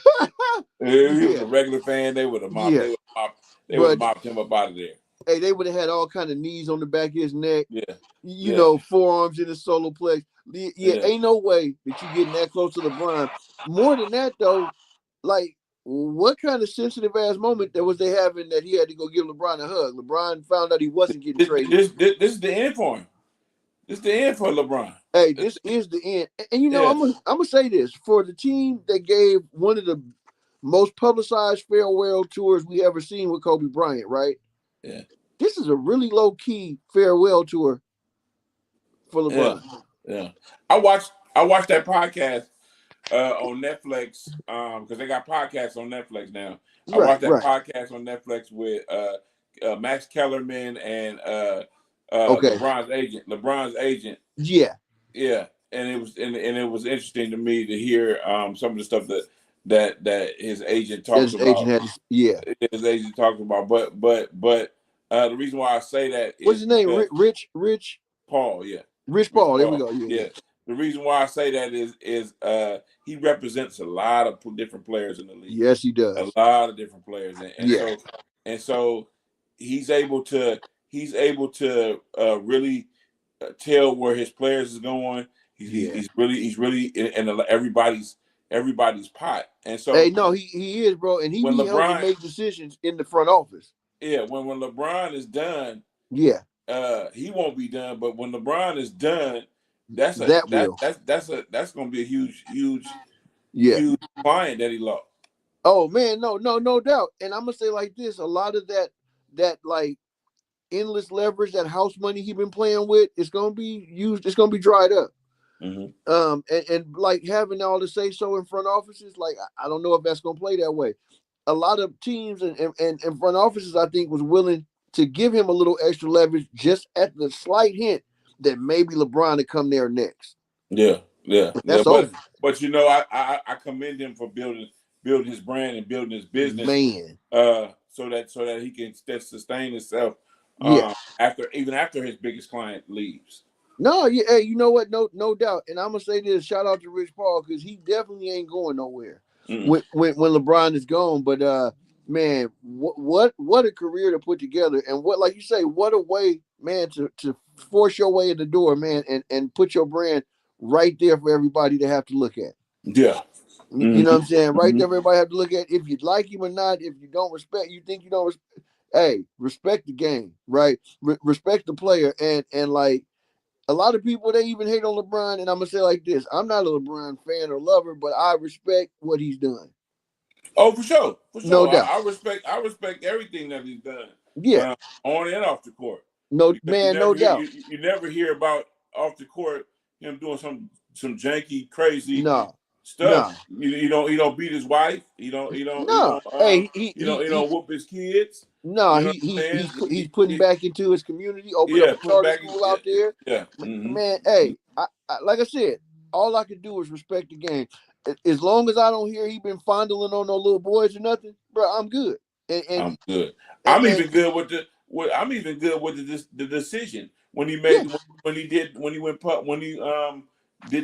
If he was a regular fan, they would have mopped. They would have mopped him up out of there. Hey, they would have had all kind of knees on the back of his neck. You know, forearms in his solar plex. Ain't no way that you getting that close to LeBron. More than that, though, like, what kind of sensitive ass moment that was they having that he had to go give LeBron a hug? LeBron found out he wasn't getting traded. This is the end for him. This is the end for LeBron. Hey, this is the end. And you know, I'm gonna say this for the team that gave one of the most publicized farewell tours we ever seen with Kobe Bryant, right? Yeah. This is a really low key farewell tour for LeBron. Yeah, I watched that podcast on Netflix because they got podcasts on Netflix now. I watched that podcast on Netflix with Max Kellerman and LeBron's agent. Yeah. Yeah, and it was interesting to me to hear some of the stuff that his agent talks about. His agent talks about. But the reason why I say that is what's his name? Rich Paul. Yeah, Rich Paul. There we go. Yeah. The reason why I say that is he represents a lot of different players in the league. Yes, he does. A lot of different players, so he's able to really tell where his players is going. He's really in everybody's pot. And so he is, bro, and he be able to make decisions in the front office. Yeah, when LeBron is done, he won't be done. But when LeBron is done, that's going to be a huge client that he lost. Oh man, no doubt. And I'm gonna say like this: a lot of that like endless leverage, that house money he been playing with, it's gonna be used. It's gonna be dried up. Mm-hmm. And like having all the say so in front offices, like I don't know if that's gonna play that way. A lot of teams and front offices, I think, was willing to give him a little extra leverage just at the slight hint that maybe LeBron to come there next. Yeah. But you know, I commend him for building his brand and building his business, man. So that he can sustain himself. After his biggest client leaves. No, hey, you know what? No doubt. And I'm gonna say this: shout out to Rich Paul, because he definitely ain't going nowhere when LeBron is gone. But man, what a career to put together, and what, like you say, what a way, man, to force your way in the door, man, and put your brand right there for everybody to have to look at. Yeah. You know what I'm saying? Right there, everybody have to look at if you like him or not. If you don't respect, you think you don't respect. Hey, respect the game, right? Respect the player, and like a lot of people, they even hate on LeBron. And I'm gonna say like this: I'm not a LeBron fan or lover, but I respect what he's done. Oh, for sure. No doubt. I respect everything that he's done. Yeah, on and off the court. No doubt. You never hear about off the court him doing some janky, crazy stuff. You don't beat his wife. You don't whoop his kids. No, he's putting back into his community, opening up a charter school out there. Yeah, man. Hey, I like I said, all I can do is respect the game. As long as I don't hear he been fondling on no little boys or nothing, bro, I'm good. I'm good. I'm even good with the decision when he made when he did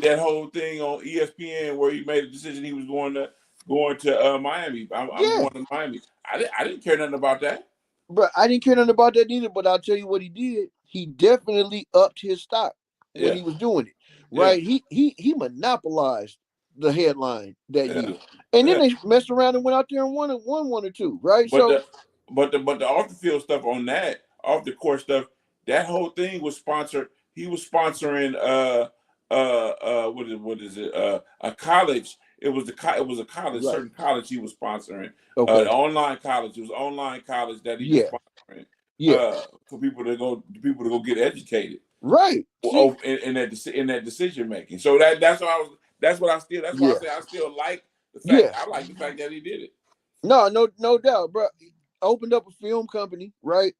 that whole thing on ESPN where he made a decision he was going to Miami. I'm going to Miami. I didn't care nothing about that. Bro, I didn't care nothing about that either, but I'll tell you what he did. He definitely upped his stock when he was doing it. Right? Yeah. He monopolized the headline that year. And then they messed around and went out there and won one or two, right? But the off the field stuff on that, off the court stuff, that whole thing was sponsored. He was sponsoring what is it? A college. It was a college, certain college he was sponsoring. Okay. Online college. It was online college that he was sponsoring. Yeah. For people to go get educated. Right. In that decision making. So that's why I say I still like the fact. I like the fact that he did it. No doubt, bro. He opened up a film company, right?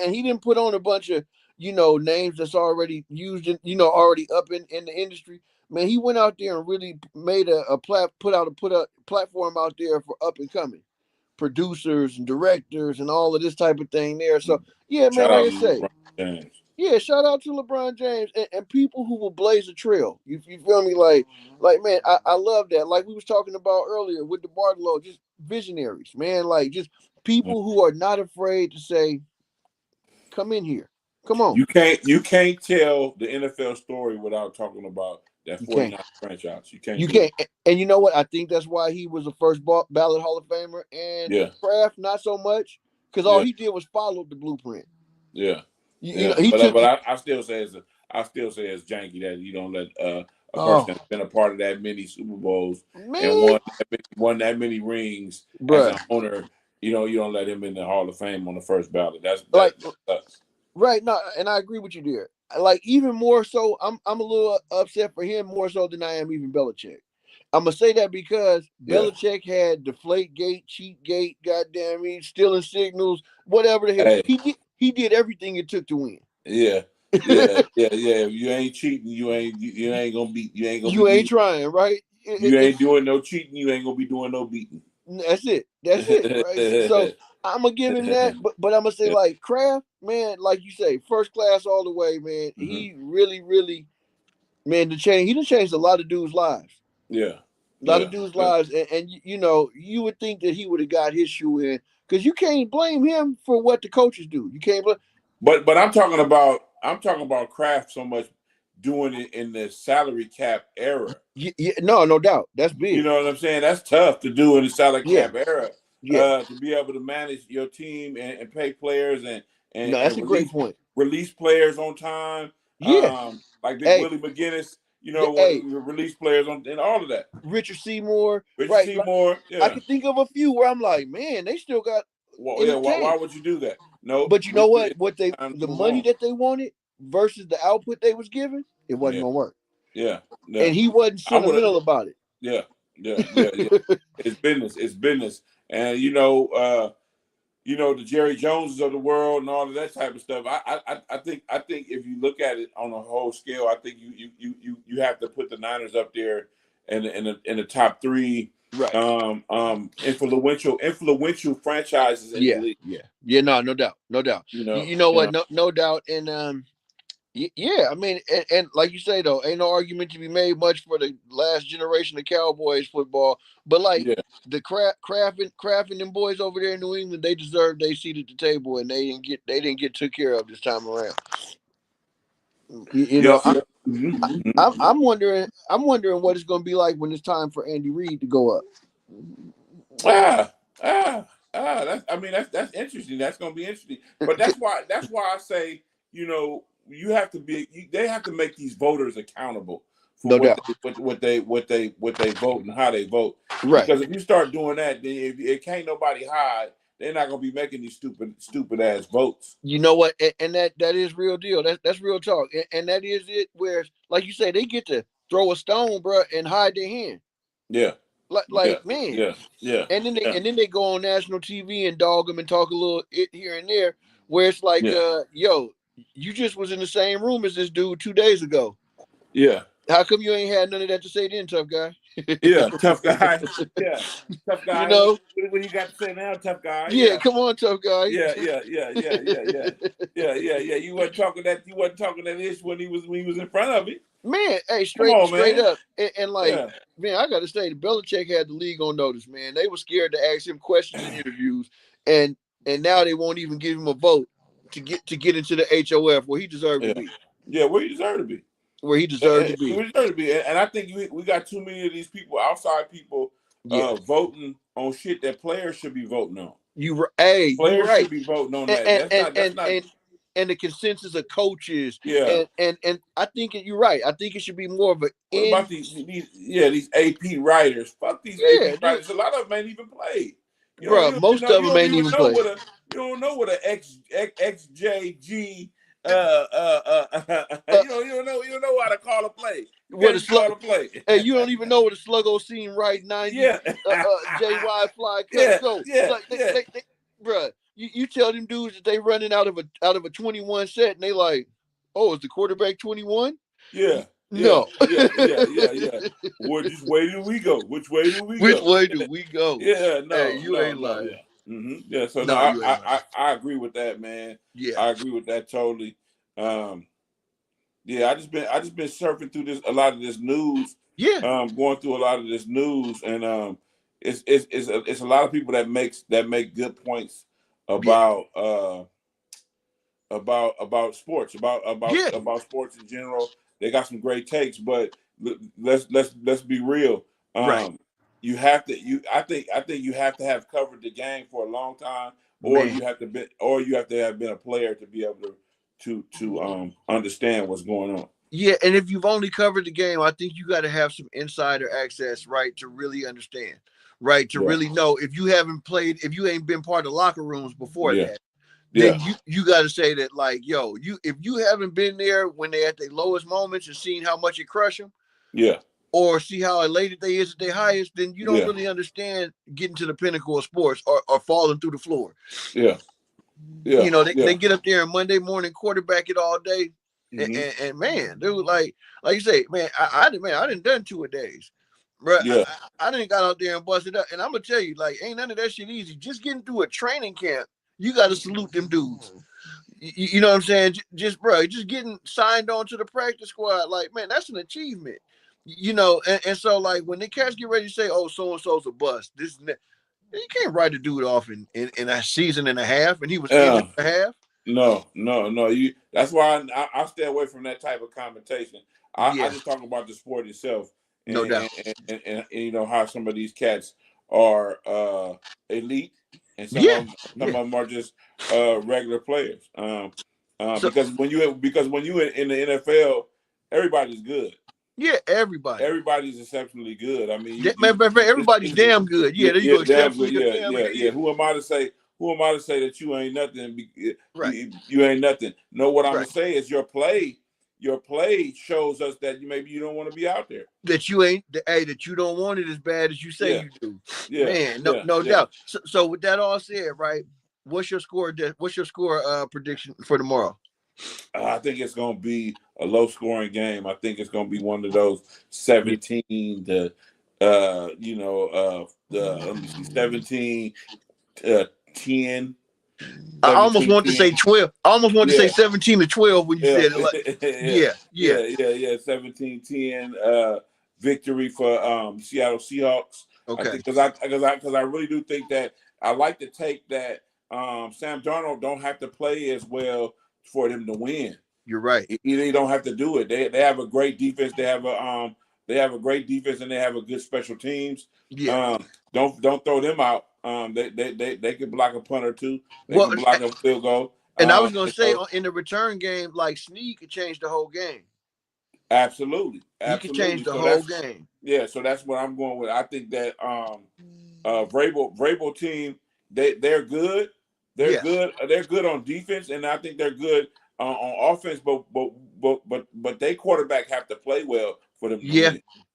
And he didn't put on a bunch of names that's already used in, already up in the industry. Man, he went out there and really made put a platform out there for up and coming producers and directors and all of this type of thing there. So man, like I say, shout out to LeBron James and people who will blaze a trail. You feel me? Like man, I love that. Like we was talking about earlier with the Bartolo, just visionaries, man. Like just people who are not afraid to say, "Come in here, come on." You can't tell the NFL story without talking about that 49 franchise. You can't. And you know what? I think that's why he was the first ballot Hall of Famer, and Kraft not so much, because all he did was follow the blueprint. Yeah. But I still say it's janky that you don't let a person that's been a part of that many Super Bowls and won that many rings as an owner. You don't let him in the Hall of Fame on the first ballot. That sucks. Right. No, and I agree with you there. like even more so, I'm a little upset for him more so than I am even Belichick. I'm gonna say that because Belichick had deflate gate, cheat gate, goddamn me, stealing signals, whatever the hell. He did everything it took to win. Yeah. Yeah. If you ain't cheating, you ain't gonna beat. You ain't trying, right? You ain't doing no cheating. You ain't gonna be doing no beating. That's it. Right? So I'm gonna give him that, but I'm gonna say like Kraft, man, like you say, first class all the way, man. Mm-hmm. He really, man, he done changed a lot of dudes' lives. Yeah. A lot of dudes' lives, and you know, you would think that he would have got his shoe in because you can't blame him for what the coaches do. You can't blame. But I'm talking about Kraft so much doing it in the salary cap era. Yeah, no doubt, that's big. You know what I'm saying? That's tough to do in the salary cap era. Yeah. To be able to manage your team and pay players and that's a great point. Release players on time. Yeah. Like Willie McGinnis. You know, release players on and all of that. Richard Seymour. Seymour. Like, yeah. I can think of a few where I'm like, man, they still got. Why would you do that? No. But you know what? The money that they wanted versus the output they was given, it wasn't gonna work. Yeah. And he wasn't sentimental about it. Yeah. It's business. And you know, the Jerry Joneses of the world and all of that type of stuff. I think if you look at it on a whole scale, I think you have to put the Niners up there in the top three. Right. Influential franchises in the league. Yeah. No doubt. You know what? No doubt. And yeah, I mean, and like you say though, ain't no argument to be made much for the last generation of Cowboys football. But like the Kraft and them boys over there in New England, they deserve their seat at the table, and they didn't get took care of this time around. You know, I'm wondering what it's going to be like when it's time for Andy Reid to go up. That's interesting. That's going to be interesting. But that's why I say, you know, you have to be. They have to make these voters accountable for what they vote and how they vote. Right. Because if you start doing that, then it can't nobody hide. They're not gonna be making these stupid ass votes. You know what? And that is real deal. That's real talk. And that is it. Where, like you say, they get to throw a stone, bro, and hide their hand. Yeah. Man. Yeah. And then they go on national TV and dog them and talk a little here and there. Where it's like, yo. You just was in the same room as this dude 2 days ago. Yeah. How come you ain't had none of that to say then, tough guy? Yeah, tough guy. Yeah, tough guy. You know what you got to say now, tough guy? Yeah, come on, tough guy. Yeah. You wasn't talking that ish when he was in front of me. Man, hey, straight up, and like, man, I got to say, Belichick had the league on notice. Man, they were scared to ask him questions in interviews, and now they won't even give him a vote to get into the HOF where he deserved to be. Yeah, where he deserved to be. Where he deserved to be. Where he deserved to be. And I think we got too many of these people, outside people, voting on shit that players should be voting on. Players should be voting on that. And the consensus of coaches. Yeah. And I think you're right. I think it should be more of a. What about these AP writers? Fuck these AP writers. A lot of them ain't even played. Bro, most of them ain't even played. You don't know what an XJG. You don't know how to call a play. Hey, you don't even know what a sluggo scene right 90. Yeah. JY fly cut. Bro, you tell them dudes that they running out of a 21 set and they like, oh, is the quarterback 21? Yeah. No. Yeah. Which way do we go? Which way do we go? Yeah, no. Hey, you ain't lying. Yeah. Mm-hmm. Yeah, so I agree with that, man. Yeah, I agree with that totally. I just been surfing through a lot of this news. Yeah. Going through a lot of this news, and it's a lot of people that make good points about sports, about sports in general. They got some great takes, but let's be real. Right. I think you have to have covered the game for a long time, or you have to have been a player to be able to understand what's going on. Yeah, and if you've only covered the game, I think you got to have some insider access, right, to really understand, right, to really know. If you haven't played, if you ain't been part of locker rooms before that, then you got to say that, like, yo, if you haven't been there when they're at their lowest moments and seen how much it crush them, or see how elated they is at their highest, then you don't really understand getting to the pinnacle of sports or falling through the floor. You know, they get up there and Monday morning quarterback it all day, and man, dude, like you say, man, I didn't done 2-a-days. Bro, I didn't got out there and busted up, and I'm gonna tell you, like, ain't none of that shit easy. Just getting through a training camp, you got to salute them dudes. You know what I'm saying? Just getting signed on to the practice squad, like, man, that's an achievement. You know, and so, like, when the cats get ready to say, "Oh, so and so's a bust," this and that, you can't write a dude off in a season and a half, and he was in a half. No. That's why I stay away from that type of commentation. I just talk about the sport itself. No doubt. And you know how some of these cats are elite, and some of them are just regular players. Because when you in the NFL, everybody's good. Yeah, everybody's exceptionally good. I mean, everybody's damn good. Yeah, there you go. Damn good. Yeah. Who am I to say that you ain't nothing? You ain't nothing. No, what I'm gonna say is your play shows us that maybe you don't want to be out there. That you ain't, that you don't want it as bad as you say you do. Man, no doubt. So with that all said, right? What's your score? Prediction for tomorrow? I think it's going to be a low-scoring game. I think it's going to be one of those 17 to, 17 10. I almost want to say 12. I almost want to say 17 to 12 when you said it. Like, 17-10 victory for Seattle Seahawks. Okay. Because I really do think that I like to take that Sam Darnold don't have to play as well for them to win. You're right. They don't have to do it. They have a great defense. They have a great defense and they have a good special teams. Yeah. Don't throw them out. They can block a punt or two. They can block a field goal. And I was gonna say in the return game, like Snead could change the whole game. Absolutely. He could change the whole game. Yeah, so that's what I'm going with. I think that Vrabel team, they're good. They're good. They're good on defense, and I think they're good on offense. But they quarterback have to play well for them.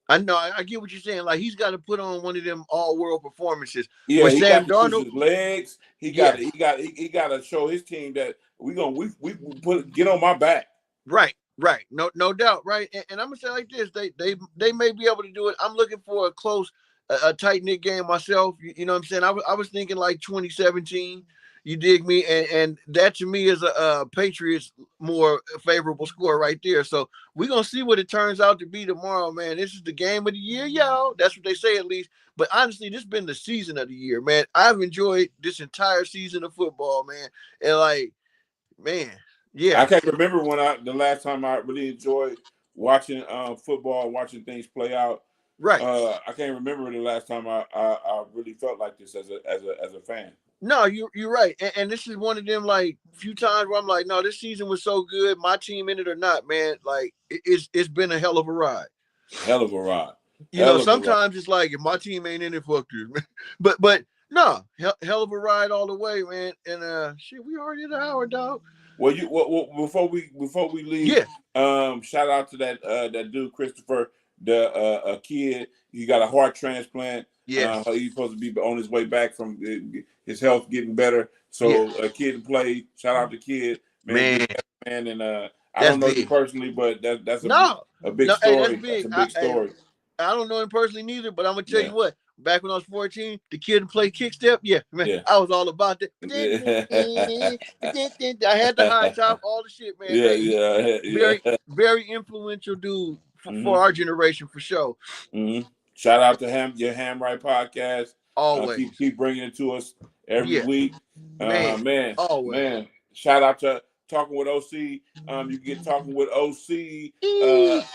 I know. I get what you're saying. Like, he's got to put on one of them all-world performances. Yeah, he Sam got to use his legs. He got to show his team that we get on my back. Right. No doubt. Right. And I'm gonna say like this: they may be able to do it. I'm looking for a close, a tight knit game myself. You know what I'm saying? I was thinking like 2017. You dig me? And that to me is a Patriots more favorable score right there. So we're going to see what it turns out to be tomorrow, man. This is the game of the year, y'all. That's what they say at least. But honestly, this has been the season of the year, man. I've enjoyed this entire season of football, man. And like, man, I can't remember the last time I really enjoyed watching football, watching things play out. Right. I can't remember the last time I really felt like this as a fan. No, you're right, and this is one of them like few times where I'm like, no, this season was so good, my team in it or not, man. Like it's been a hell of a ride. Hell of a ride. You know, sometimes it's like if my team ain't in it, fuck you. But no, hell of a ride all the way, man. And shit, we already at an hour, dog. Well, before we leave, shout out to that dude Christopher, the kid. He got a heart transplant. Yeah, he's supposed to be on his way back from his health getting better. So a kid played. Shout out to kid, man. And I don't know you personally, but that's a big story. That's a big story. I don't know him personally neither, but I'm gonna tell you what. Back when I was 14, the kid played kick step. Man, I was all about that. I had the high top, all the shit, man. Very influential dude for our generation, for sure. Mm-hmm. Shout out to him, your Ham Right podcast. Always keep bringing it to us every week. Man. Always. Man. Shout out to Talking with OC. You can get Talking with OC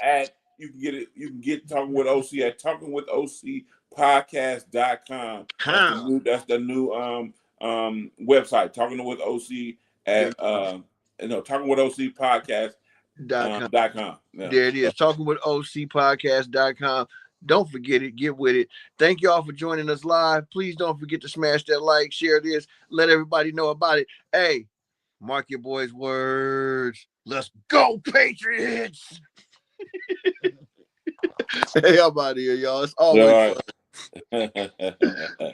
at you can get Talking with OC at talkingwithoc.podcast.com. That's the new website. Talking with OC at Talking with OC podcast.com. There it is. Talking with OC podcast.com. Don't forget it. Get with it. Thank y'all for joining us live. Please don't forget to smash that like, share this, let everybody know about it. Hey, Mark your boys' words. Let's go, Patriots. Hey, I'm out of here, y'all. It's always fun.